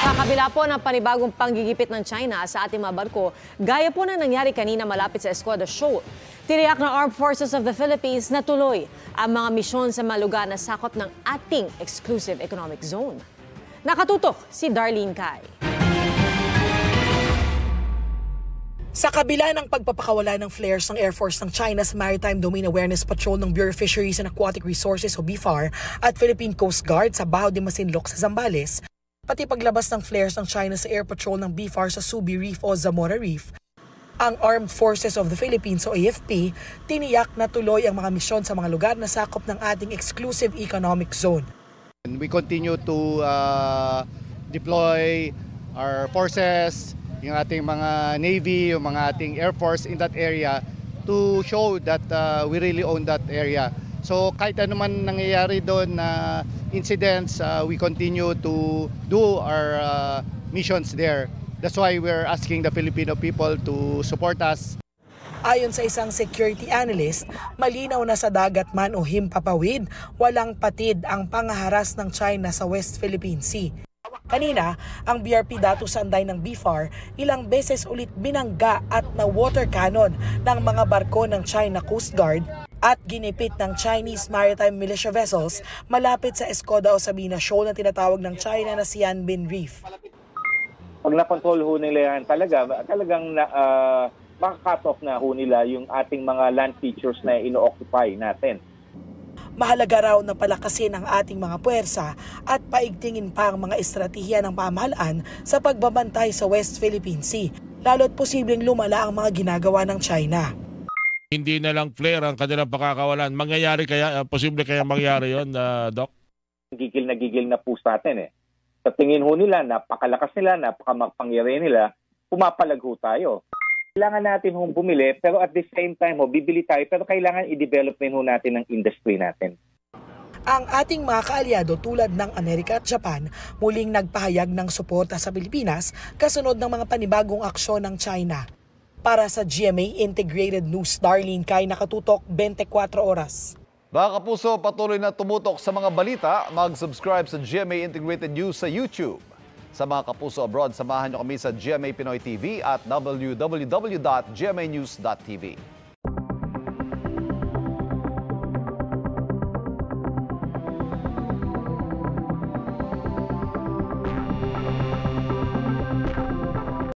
Sa kabila po ng panibagong panggigipit ng China sa ating mga barko, gaya po na nangyari kanina malapit sa Escoda Shoal. Tiniyak ng Armed Forces of the Philippines na tuloy ang mga misyon sa mga lugar na sakop ng ating exclusive economic zone. Nakatutok si Darlene Kai. Sa kabila ng pagpapakawala ng flares ng Air Force ng China's Maritime Domain Awareness Patrol ng Bureau of Fisheries and Aquatic Resources o BFAR at Philippine Coast Guard sa Baho de Masinloc sa Zambales, pati paglabas ng flares ng China sa Air Patrol ng BFAR sa Subi Reef o Zamora Reef, ang Armed Forces of the Philippines o AFP tiniyak na tuloy ang mga misyon sa mga lugar na sakop ng ating exclusive economic zone. We continue to deploy our forces, yung ating mga Navy, yung mga ating Air Force in that area to show that we really own that area. So kahit ano man nangyayari doon na incidents, we continue to do our missions there. That's why we're asking the Filipino people to support us. Ayon sa isang security analyst, malinaw na sa dagat man o himpapawid, walang patid ang pangaharas ng China sa West Philippine Sea. Kanina, ang BRP datos sa anday ng BFAR ilang beses ulit binangga at na water cannon ng mga barko ng China Coast Guard at ginipit ng Chinese maritime militia vessels malapit sa Escoda o Sabina Shoal na tinatawag ng China na Xianbin Reef. Pag na-control ho nila yan, talagang maka-cut off na ho nila yung ating mga land features na ino-occupy natin. Mahalaga raw na palakasin ang ating mga puwersa at paigtingin pa ang mga estratehiya ng pamahalaan sa pagbabantay sa West Philippine Sea, lalo't posibleng lumala ang mga ginagawa ng China. Hindi na lang flare ang kanilang pakakawalan. Mangyayari kaya, posible kaya mangyari yon, Doc? Gigil na po sa atin eh. Sa tingin ho nila, napakalakas nila, napakamapangyari nila, pumapalag ho tayo. Kailangan natin hong bumili, pero at the same time bibili tayo, pero kailangan i-develop din ho natin ang industry natin. Ang ating mga kaalyado tulad ng Amerika at Japan muling nagpahayag ng suporta sa Pilipinas kasunod ng mga panibagong aksyon ng China. Para sa GMA Integrated News, Darlene Kai, nakatutok 24 oras. Mga kapuso, patuloy na tumutok sa mga balita. Mag-subscribe sa GMA Integrated News sa YouTube. Sa mga kapuso abroad, samahan niyo kami sa GMA Pinoy TV at www.gmanews.tv.